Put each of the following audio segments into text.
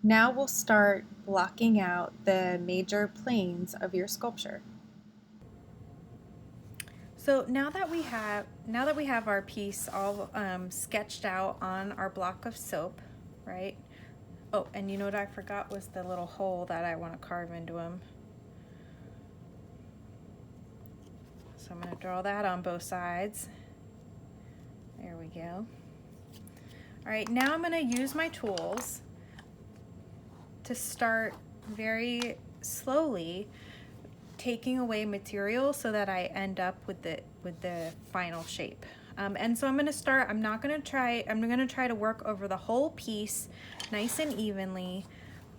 Now we'll start blocking out the major planes of your sculpture. So now that we have our piece all sketched out on our block of soap, right? Oh, and you know what I forgot was the little hole that I want to carve into them. So I'm going to draw that on both sides. There we go. All right, now I'm going to use my tools to start very slowly taking away material so that I end up with the final shape. And so I'm going to start. I'm going to try to work over the whole piece nice and evenly,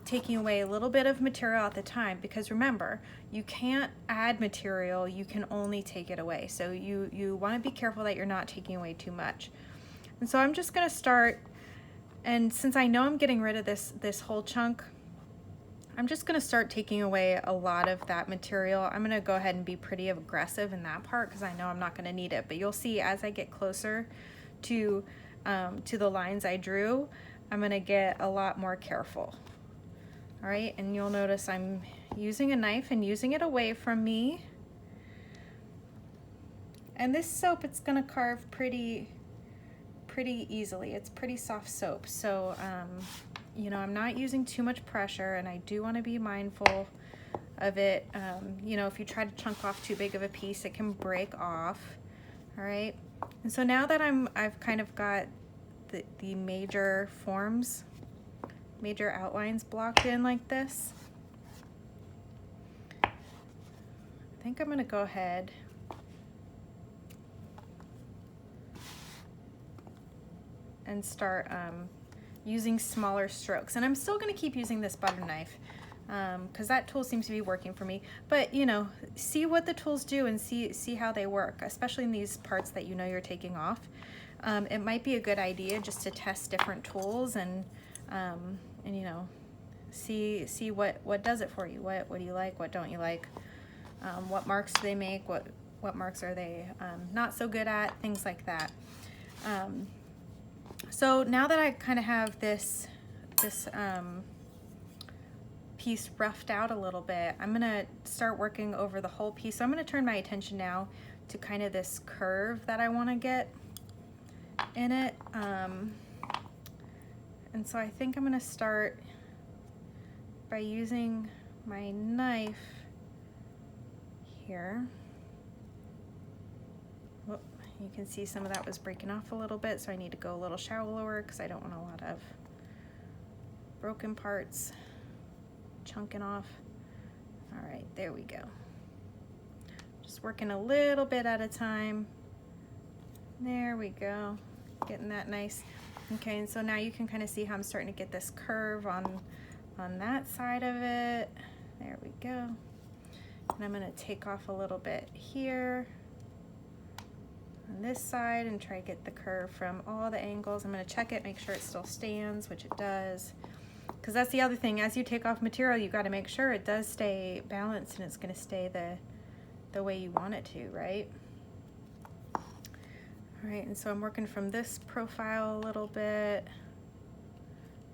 taking away a little bit of material at the time, because remember, you can't add material, you can only take it away. So you want to be careful that you're not taking away too much. And so I'm just going to start, and since I know I'm getting rid of this whole chunk, I'm just going to start taking away a lot of that material. I'm going to go ahead and be pretty aggressive in that part because I know I'm not going to need it. But you'll see as I get closer to the lines I drew, I'm going to get a lot more careful. All right, and you'll notice I'm using a knife and using it away from me. And this soap, it's going to carve pretty easily. It's pretty soft soap. So you know, I'm not using too much pressure, and I do want to be mindful of it. You know, if you try to chunk off too big of a piece, it can break off. All right. And so now that I've kind of got the major forms, major outlines blocked in like this, I think I'm going to go ahead and start using smaller strokes. And I'm still going to keep using this butter knife because that tool seems to be working for me. But you know, see what the tools do and see how they work, especially in these parts that you know you're taking off. It might be a good idea just to test different tools and you know, see what does it for you. What do you like? What don't you like? What marks do they make? What marks are they not so good at? Things like that. So now that I kind of have this piece roughed out a little bit, I'm gonna start working over the whole piece. So I'm gonna turn my attention now to kind of this curve that I want to get in it. And so I think I'm gonna start by using my knife here. Whoop, you can see some of that was breaking off a little bit, so I need to go a little shallower because I don't want a lot of broken parts chunking off. All right, there we go. Just working a little bit at a time. There we go, getting that nice. Okay, and so now you can kind of see how I'm starting to get this curve on that side of it. There we go. And I'm gonna take off a little bit here on this side and try to get the curve from all the angles. I'm gonna check it, make sure it still stands, which it does. Because that's the other thing, as you take off material, you gotta make sure it does stay balanced and it's gonna stay the way you want it to, right? All right, and so I'm working from this profile a little bit,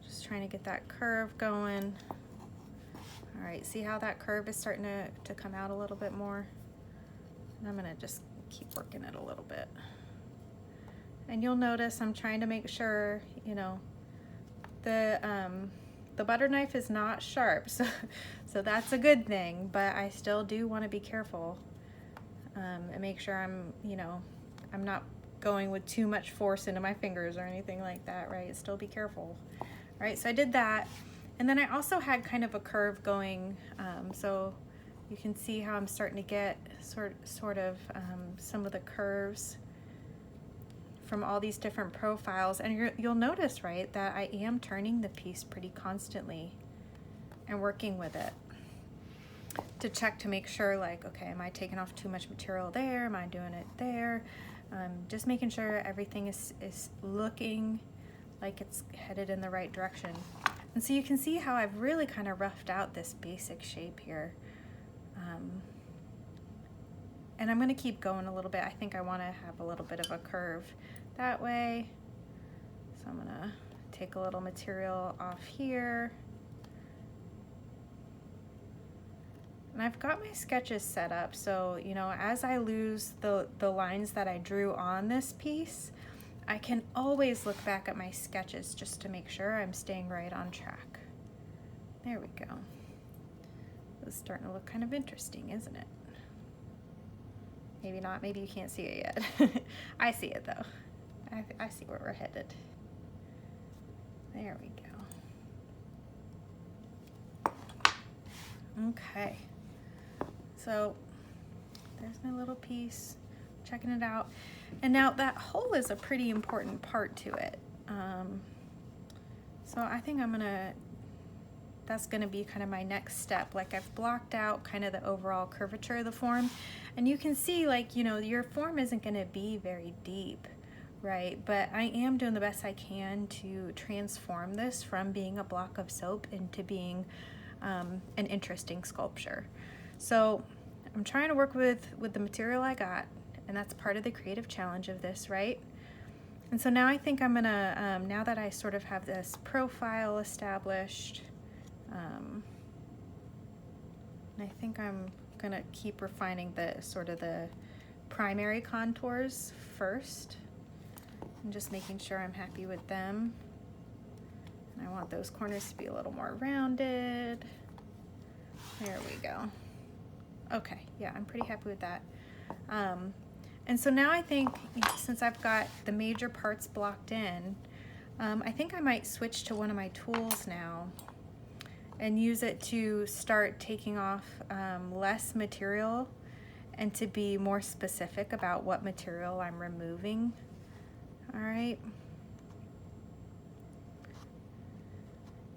just trying to get that curve going. All right, see how that curve is starting to come out a little bit more? And I'm gonna just keep working it a little bit. And you'll notice I'm trying to make sure, you know, the butter knife is not sharp, so that's a good thing, but I still do want to be careful and make sure I'm, you know, I'm not going with too much force into my fingers or anything like that, right? Still be careful. All right, so I did that. And then I also had kind of a curve going, so you can see how I'm starting to get sort of some of the curves from all these different profiles. And you'll notice, right, that I am turning the piece pretty constantly and working with it to check to make sure, like, okay, am I taking off too much material there? Am I doing it there? Just making sure everything is looking like it's headed in the right direction. And so you can see how I've really kind of roughed out this basic shape here. And I'm going to keep going a little bit. I think I want to have a little bit of a curve that way. So I'm going to take a little material off here And I've got my sketches set up, so you know, as I lose the lines that I drew on this piece, I can always look back at my sketches just to make sure I'm staying right on track. There we go. It's starting to look kind of interesting, isn't it? Maybe not, maybe you can't see it yet. I see it though. I see where we're headed. There we go. Okay. So there's my little piece, checking it out. And now that hole is a pretty important part to it. So I think that's gonna be kind of my next step. Like I've blocked out kind of the overall curvature of the form, and you can see, like, you know, your form isn't gonna be very deep, right? But I am doing the best I can to transform this from being a block of soap into being an interesting sculpture. So I'm trying to work with the material I got, and that's part of the creative challenge of this, right? And so now I think I'm gonna, now that I sort of have this profile established, I think I'm gonna keep refining the sort of the primary contours first, and just making sure I'm happy with them. And I want those corners to be a little more rounded. There we go. Okay, yeah, I'm pretty happy with that. And so now I think, since I've got the major parts blocked in, I think I might switch to one of my tools now and use it to start taking off less material and to be more specific about what material I'm removing. All right.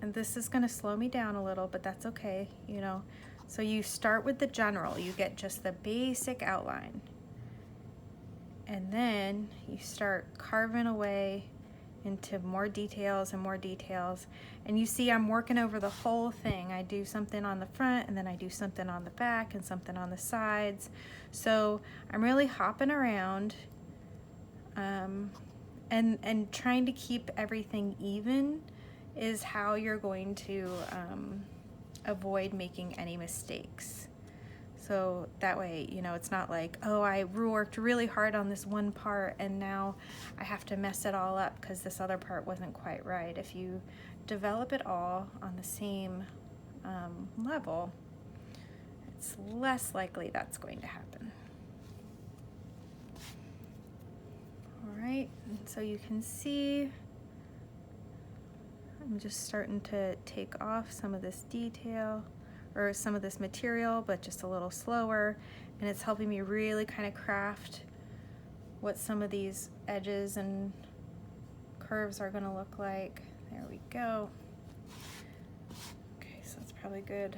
And this is gonna slow me down a little, but that's okay, you know. So you start with the general, you get just the basic outline. And then you start carving away into more details and more details. And you see I'm working over the whole thing. I do something on the front, and then I do something on the back, and something on the sides. So I'm really hopping around and trying to keep everything even is how you're going to avoid making any mistakes. So that way, you know, it's not like, oh, I worked really hard on this one part and now I have to mess it all up because this other part wasn't quite right. If you develop it all on the same level, it's less likely that's going to happen. All right, and so you can see I'm just starting to take off some of this detail or some of this material, but just a little slower, and it's helping me really kind of craft what some of these edges and curves are going to look like. There we go. Okay, so that's probably good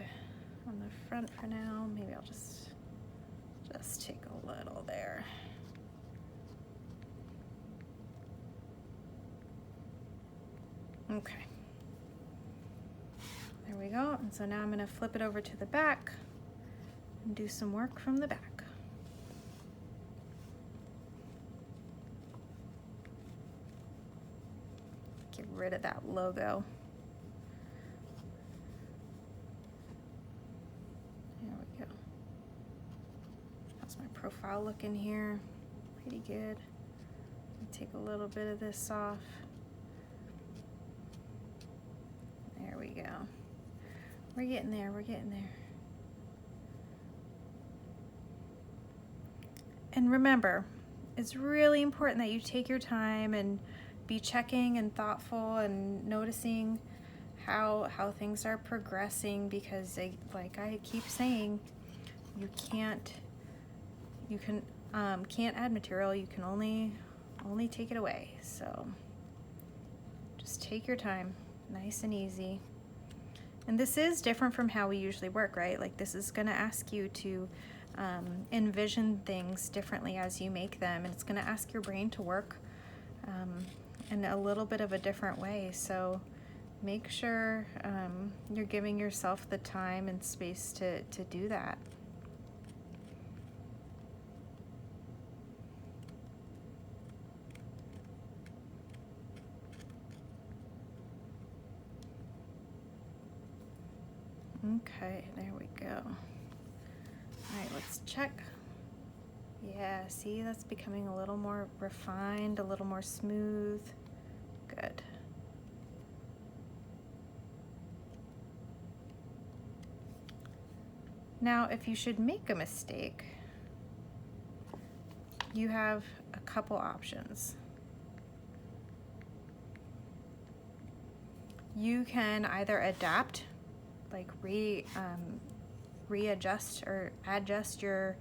on the front for now. Maybe I'll just take a little there. Okay. There we go. And so now I'm going to flip it over to the back and do some work from the back. Get rid of that logo. There we go. How's my profile looking here? Pretty good. Take a little bit of this off. There we go. We're getting there, we're getting there. And remember, it's really important that you take your time and be checking and thoughtful and noticing how things are progressing, because like I keep saying, you can't add material, you can only take it away. So just take your time, nice and easy. And this is different from how we usually work, right? Like, this is going to ask you to envision things differently as you make them, and it's going to ask your brain to work in a little bit of a different way. So make sure you're giving yourself the time and space to do that. Okay, there we go. All right, let's check. Yeah, see, that's becoming a little more refined, a little more smooth. Good. Now, if you should make a mistake, you have a couple options. You can either adapt, like readjust or adjust your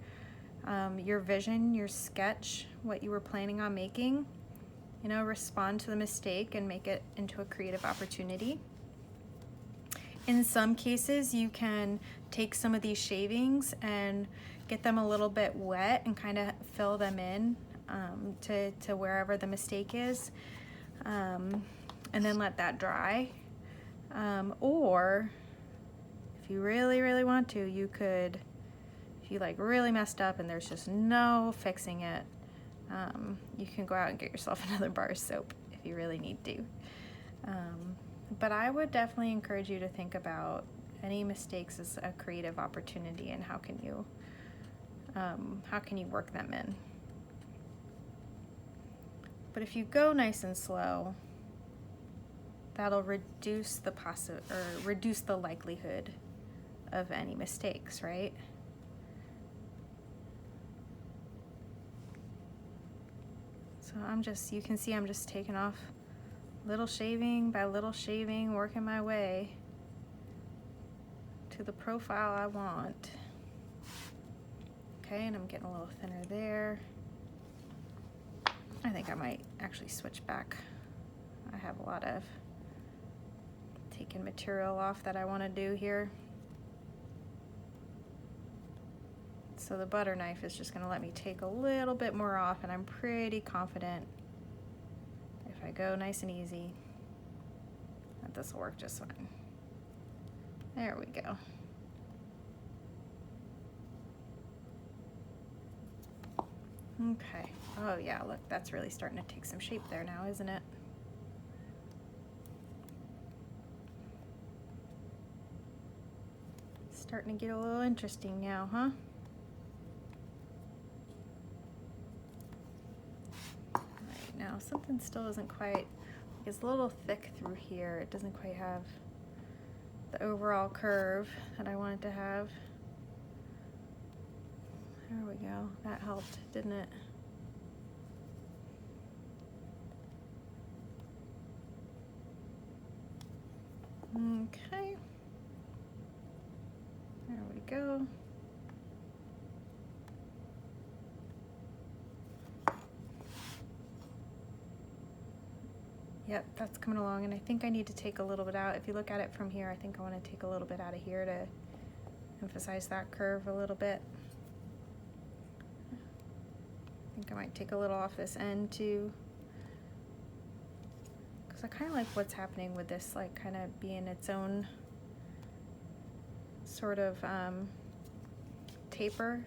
vision, your sketch, what you were planning on making, you know, respond to the mistake and make it into a creative opportunity. In some cases, you can take some of these shavings and get them a little bit wet and kind of fill them in to wherever the mistake is, and then let that dry. Or if you really, really want to, you could, if you like really messed up and there's just no fixing it, you can go out and get yourself another bar of soap if you really need to. But I would definitely encourage you to think about any mistakes as a creative opportunity and how can you work them in. But if you go nice and slow, that'll reduce the likelihood of any mistakes, right? So you can see I'm just taking off little shaving by little shaving, working my way to the profile I want. Okay, and I'm getting a little thinner there. I think I might actually switch back. I have a lot of taking material off that I want to do here. So the butter knife is just going to let me take a little bit more off, and I'm pretty confident if I go nice and easy that this will work just fine. There we go. Okay. Oh yeah, look, that's really starting to take some shape there now, isn't it? Starting to get a little interesting now, huh? Right, now something still isn't quite, it's a little thick through here. It doesn't quite have the overall curve that I want it to have. There we go. That helped, didn't it? Okay. There we go. Yep, that's coming along, and I think I need to take a little bit out. If you look at it from here, I think I want to take a little bit out of here to emphasize that curve a little bit. I think I might take a little off this end too, because I kind of like what's happening with this, like kind of being its own sort of taper,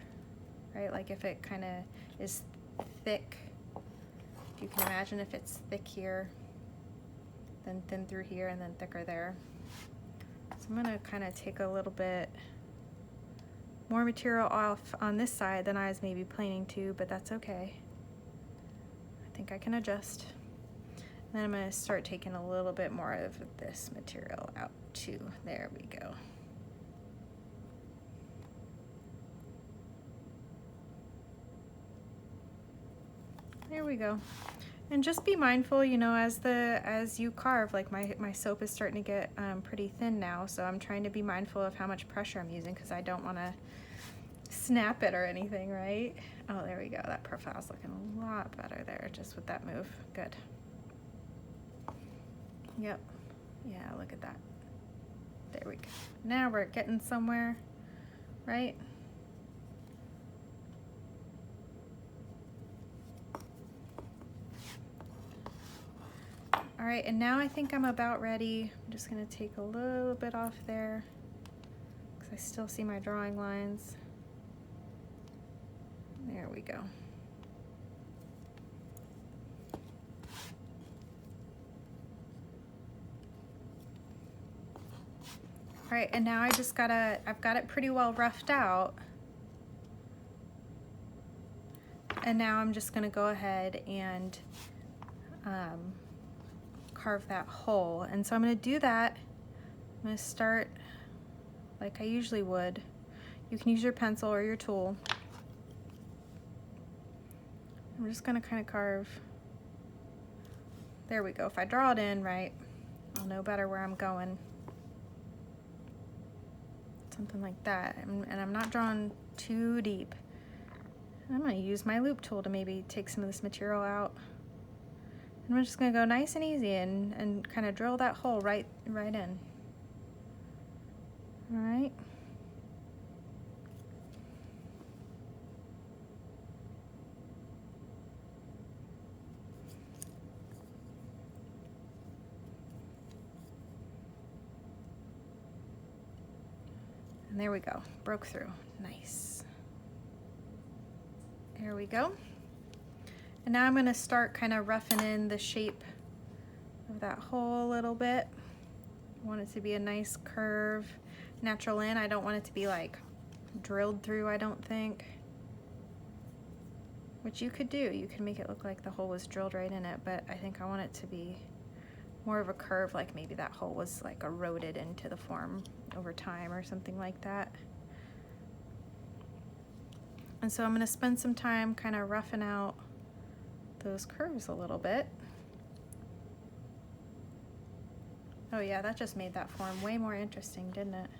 right? Like if it kind of is thick, if you can imagine if it's thick here, then thin through here, and then thicker there. So I'm gonna kind of take a little bit more material off on this side than I was maybe planning to, but that's okay. I think I can adjust. And then I'm gonna start taking a little bit more of this material out too. There we go. There we go. And just be mindful, you know, as you carve, like my soap is starting to get pretty thin now, so I'm trying to be mindful of how much pressure I'm using because I don't want to snap it or anything, right? Oh, there we go. That profile's looking a lot better there just with that move. Good. Yep. Yeah, look at that. There we go. Now we're getting somewhere, right? All right, and now I think I'm about ready. I'm just gonna take a little bit off there because I still see my drawing lines. There we go. All right, and now I've got it pretty well roughed out. And now I'm just going to go ahead and carve that hole. And so I'm going to do that. I'm going to start like I usually would. You can use your pencil or your tool. I'm just going to kind of carve. There we go. If I draw it in right, I'll know better where I'm going. Something like that. And I'm not drawing too deep. I'm going to use my loop tool to maybe take some of this material out. And I'm just going to go nice and easy and kind of drill that hole right in. All right. And there we go, broke through, nice. There we go. And now I'm going to start kind of roughing in the shape of that hole a little bit. I want it to be a nice curve, natural in. I don't want it to be like drilled through, I don't think. Which you could do, you could make it look like the hole was drilled right in it, but I think I want it to be more of a curve, like maybe that hole was like eroded into the form over time or something like that. And so I'm going to spend some time kind of roughing out those curves a little bit. Oh yeah, that just made that form way more interesting, didn't it?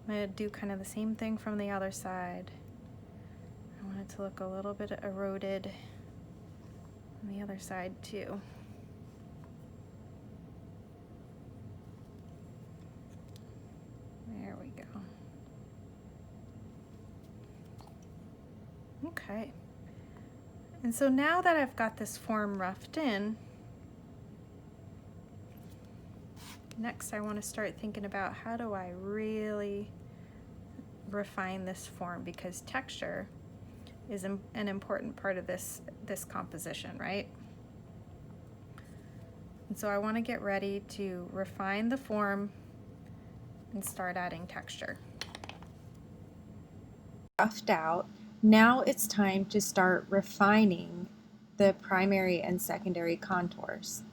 I'm going to do kind of the same thing from the other side. I want it to look a little bit eroded on the other side too. There we go. Okay. And so now that I've got this form roughed in, next I want to start thinking about how do I really refine this form, because texture is an important part of this composition, right? And so I want to get ready to refine the form and start adding texture. Roughed out, now it's time to start refining the primary and secondary contours.